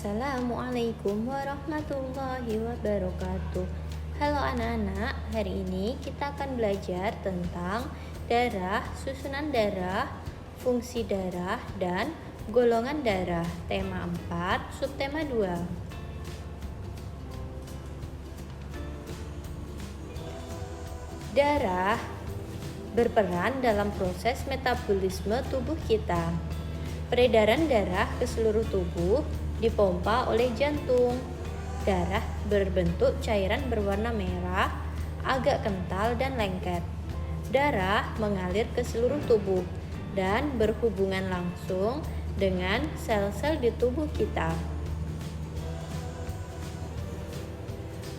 Assalamualaikum warahmatullahi wabarakatuh. Halo anak-anak, hari ini kita akan belajar tentang darah, susunan darah, fungsi darah, dan golongan darah. Tema 4, subtema 2. Darah berperan dalam proses metabolisme tubuh kita. Peredaran darah ke seluruh tubuh dipompa oleh jantung. Darah berbentuk cairan berwarna merah, agak kental dan lengket. Darah mengalir ke seluruh tubuh dan berhubungan langsung dengan sel-sel di tubuh kita.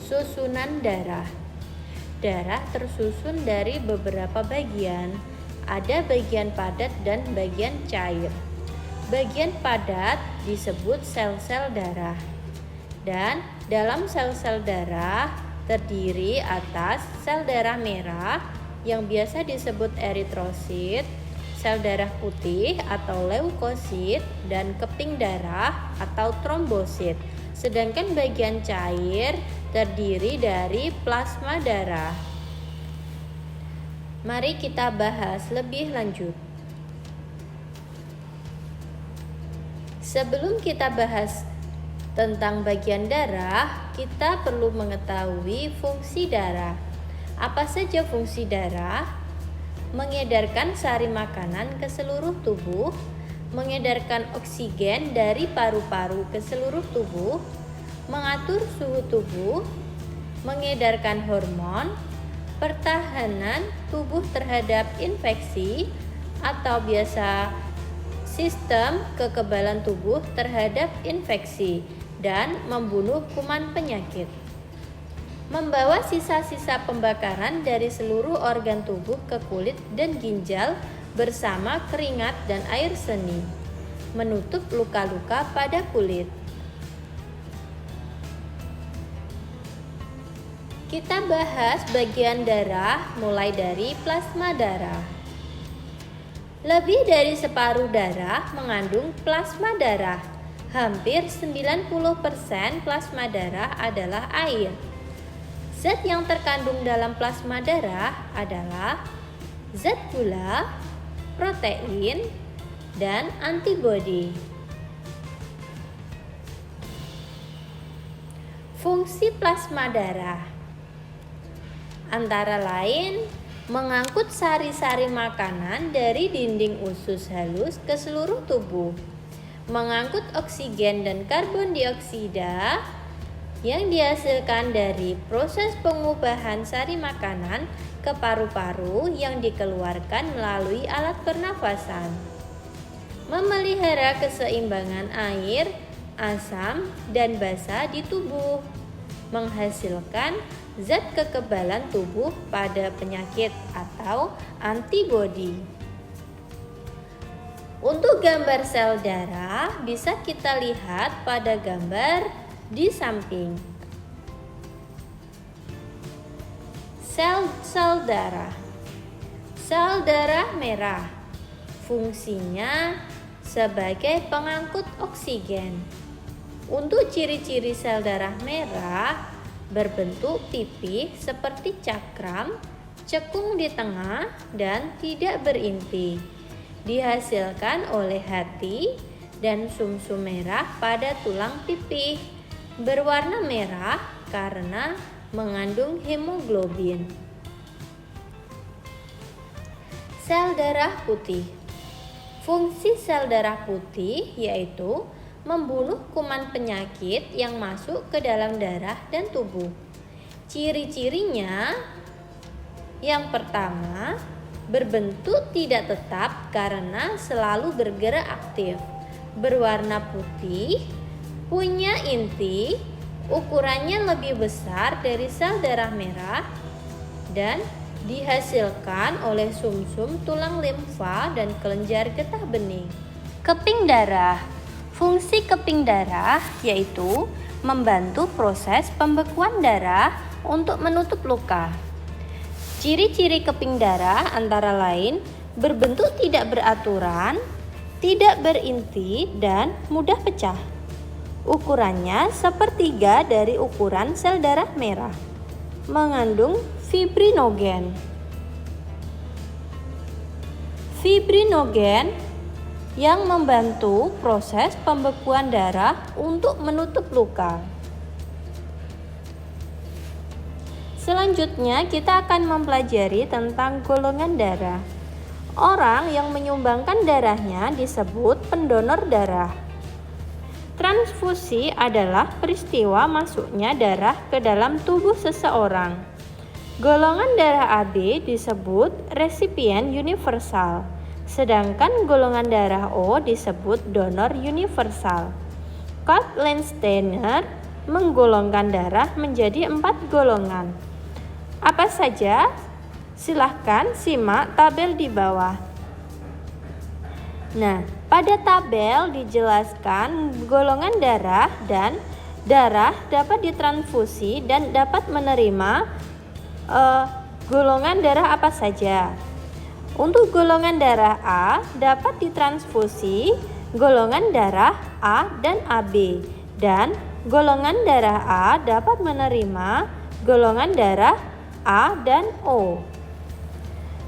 Susunan darah. Darah tersusun dari beberapa bagian. Ada bagian padat dan bagian cair. Bagian padat disebut sel-sel darah. Dan dalam sel-sel darah terdiri atas sel darah merah yang biasa disebut eritrosit, sel darah putih atau leukosit, dan keping darah atau trombosit. Sedangkan bagian cair terdiri dari plasma darah. Mari kita bahas lebih lanjut. Sebelum kita bahas tentang bagian darah, kita perlu mengetahui fungsi darah. Apa saja fungsi darah? Mengedarkan sari makanan ke seluruh tubuh, mengedarkan oksigen dari paru-paru ke seluruh tubuh, mengatur suhu tubuh, mengedarkan hormon, pertahanan tubuh terhadap infeksi atau biasa sistem kekebalan tubuh terhadap infeksi, dan membunuh kuman penyakit. Membawa sisa-sisa pembakaran dari seluruh organ tubuh ke kulit dan ginjal bersama keringat dan air seni. Menutup luka-luka pada kulit. Kita bahas bagian darah mulai dari plasma darah. Lebih dari separuh darah mengandung plasma darah. Hampir 90% plasma darah adalah air. Zat yang terkandung dalam plasma darah adalah zat gula, protein, dan antibodi. Fungsi plasma darah antara lain mengangkut sari-sari makanan dari dinding usus halus ke seluruh tubuh, mengangkut oksigen dan karbon dioksida yang dihasilkan dari proses pengubahan sari makanan ke paru-paru yang dikeluarkan melalui alat pernafasan, memelihara keseimbangan air, asam, dan basa di tubuh, menghasilkan zat kekebalan tubuh pada penyakit atau antibodi. Untuk gambar sel darah bisa kita lihat pada gambar di samping. Sel darah. Sel darah merah. Fungsinya sebagai pengangkut oksigen. Untuk ciri-ciri sel darah merah, berbentuk pipih seperti cakram, cekung di tengah, dan tidak berinti. Dihasilkan oleh hati dan sumsum merah pada tulang pipih. Berwarna merah karena mengandung hemoglobin. Sel darah putih. Fungsi sel darah putih yaitu membunuh kuman penyakit yang masuk ke dalam darah dan tubuh. Ciri-cirinya, yang pertama, berbentuk tidak tetap karena selalu bergerak aktif, berwarna putih, punya inti, ukurannya lebih besar dari sel darah merah, dan dihasilkan oleh sumsum tulang limfa dan kelenjar getah bening. Keping darah. Fungsi keping darah yaitu membantu proses pembekuan darah untuk menutup luka. Ciri-ciri keping darah antara lain berbentuk tidak beraturan, tidak berinti, dan mudah pecah. Ukurannya sepertiga dari ukuran sel darah merah. Mengandung fibrinogen. Fibrinogen yang membantu proses pembekuan darah untuk menutup luka. Selanjutnya kita akan mempelajari tentang golongan darah. Orang yang menyumbangkan darahnya disebut pendonor darah. Transfusi adalah peristiwa masuknya darah ke dalam tubuh seseorang. Golongan darah AB disebut resipien universal, sedangkan golongan darah O disebut donor universal. Karl-Landsteiner menggolongkan darah menjadi 4 golongan. Apa saja? Silahkan simak tabel di bawah. Nah, pada tabel dijelaskan golongan darah dan darah dapat ditransfusi dan dapat menerima golongan darah apa saja. Untuk golongan darah A dapat ditransfusi golongan darah A dan AB, dan golongan darah A dapat menerima golongan darah A dan O.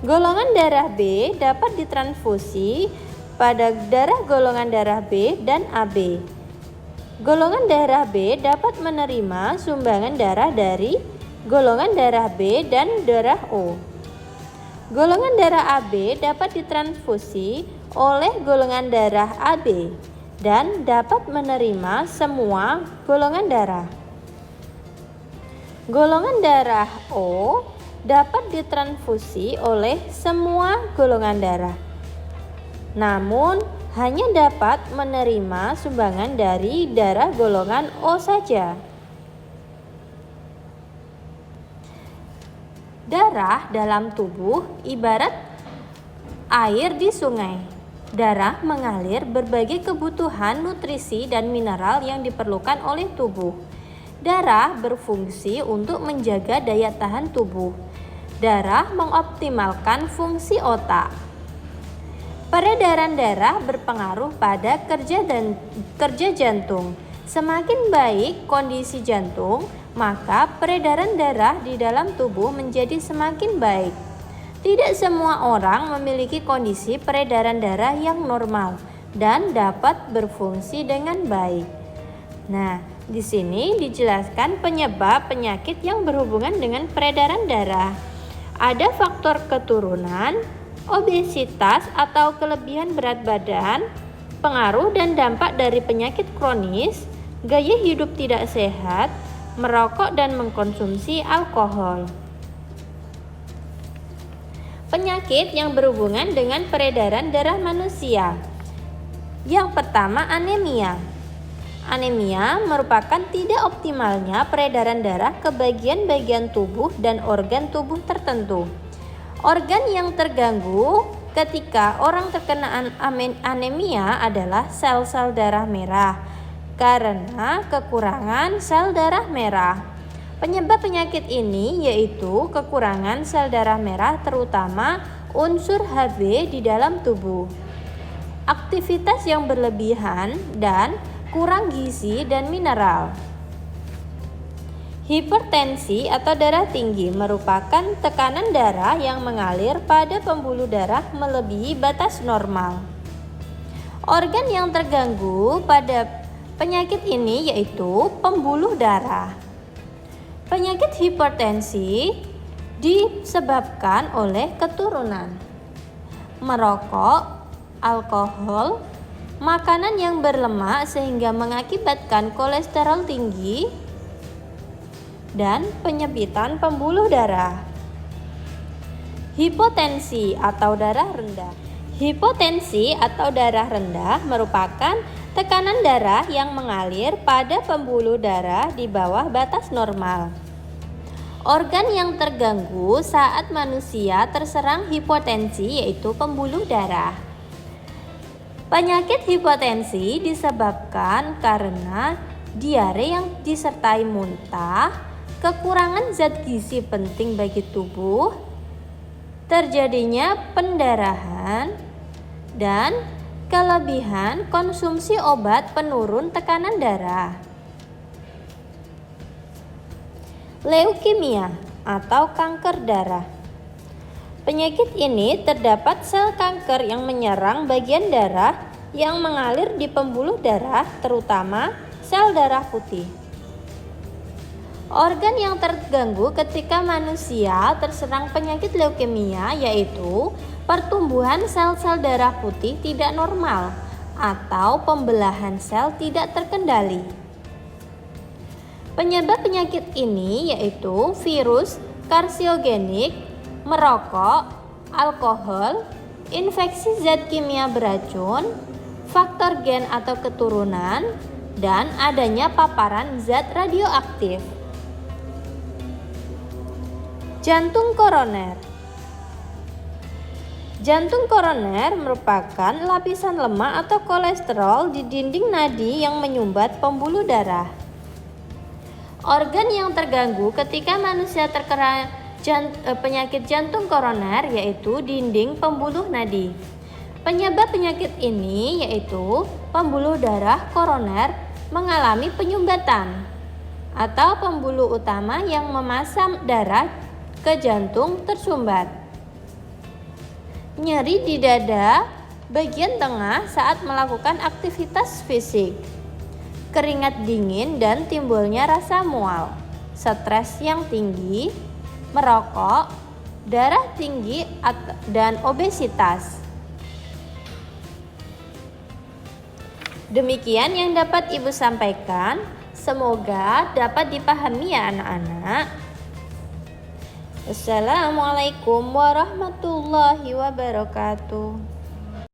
Golongan darah B dapat ditransfusi pada darah golongan darah B dan AB. Golongan darah B dapat menerima sumbangan darah dari golongan darah B dan darah O. Golongan darah AB dapat ditransfusi oleh golongan darah AB dan dapat menerima semua golongan darah. Golongan darah O dapat ditransfusi oleh semua golongan darah, namun hanya dapat menerima sumbangan dari darah golongan O saja. Darah dalam tubuh ibarat air di sungai. Darah mengalir berbagai kebutuhan nutrisi dan mineral yang diperlukan oleh tubuh. Darah berfungsi untuk menjaga daya tahan tubuh. Darah mengoptimalkan fungsi otak. Peredaran darah berpengaruh pada kerja jantung. Semakin baik kondisi jantung, maka peredaran darah di dalam tubuh menjadi semakin baik. Tidak semua orang memiliki kondisi peredaran darah yang normal dan dapat berfungsi dengan baik. Nah, di sini dijelaskan penyebab penyakit yang berhubungan dengan peredaran darah. Ada faktor keturunan, obesitas atau kelebihan berat badan, pengaruh dan dampak dari penyakit kronis, gaya hidup tidak sehat, merokok dan mengkonsumsi alkohol. Penyakit yang berhubungan dengan peredaran darah manusia. Yang pertama, anemia. Anemia merupakan tidak optimalnya peredaran darah ke bagian-bagian tubuh dan organ tubuh tertentu. Organ yang terganggu ketika orang terkena anemia adalah sel-sel darah merah karena kekurangan sel darah merah. Penyebab penyakit ini yaitu kekurangan sel darah merah, terutama unsur Hb di dalam tubuh, aktivitas yang berlebihan, dan kurang gizi dan mineral. Hipertensi atau darah tinggi merupakan tekanan darah yang mengalir pada pembuluh darah melebihi batas normal. Organ yang terganggu pada penyakit ini yaitu pembuluh darah. Penyakit hipertensi disebabkan oleh keturunan, merokok, alkohol, makanan yang berlemak sehingga mengakibatkan kolesterol tinggi, dan penyempitan pembuluh darah. Hipotensi atau darah rendah. Hipotensi atau darah rendah merupakan tekanan darah yang mengalir pada pembuluh darah di bawah batas normal. Organ yang terganggu saat manusia terserang hipotensi yaitu pembuluh darah. Penyakit hipotensi disebabkan karena diare yang disertai muntah, kekurangan zat gizi penting bagi tubuh, terjadinya pendarahan, dan Kelebihan konsumsi obat penurun tekanan darah. Leukemia atau kanker darah. Penyakit ini terdapat sel kanker yang menyerang bagian darah yang mengalir di pembuluh darah, terutama sel darah putih. Organ yang terganggu ketika manusia terserang penyakit leukemia yaitu pertumbuhan sel-sel darah putih tidak normal atau pembelahan sel tidak terkendali. Penyebab penyakit ini yaitu virus karsiogenik, merokok, alkohol, infeksi zat kimia beracun, faktor gen atau keturunan, dan adanya paparan zat radioaktif. Jantung koroner. Jantung koroner merupakan lapisan lemak atau kolesterol di dinding nadi yang menyumbat pembuluh darah. Organ yang terganggu ketika manusia terkena penyakit jantung koroner yaitu dinding pembuluh nadi. Penyebab penyakit ini yaitu pembuluh darah koroner mengalami penyumbatan atau pembuluh utama yang memasang darah ke jantung tersumbat. Nyeri di dada bagian tengah saat melakukan aktivitas fisik. Keringat dingin dan timbulnya rasa mual, stres yang tinggi, merokok, darah tinggi dan obesitas. Demikian yang dapat Ibu sampaikan. Semoga dapat dipahami ya anak-anak. Assalamualaikum warahmatullahi wabarakatuh.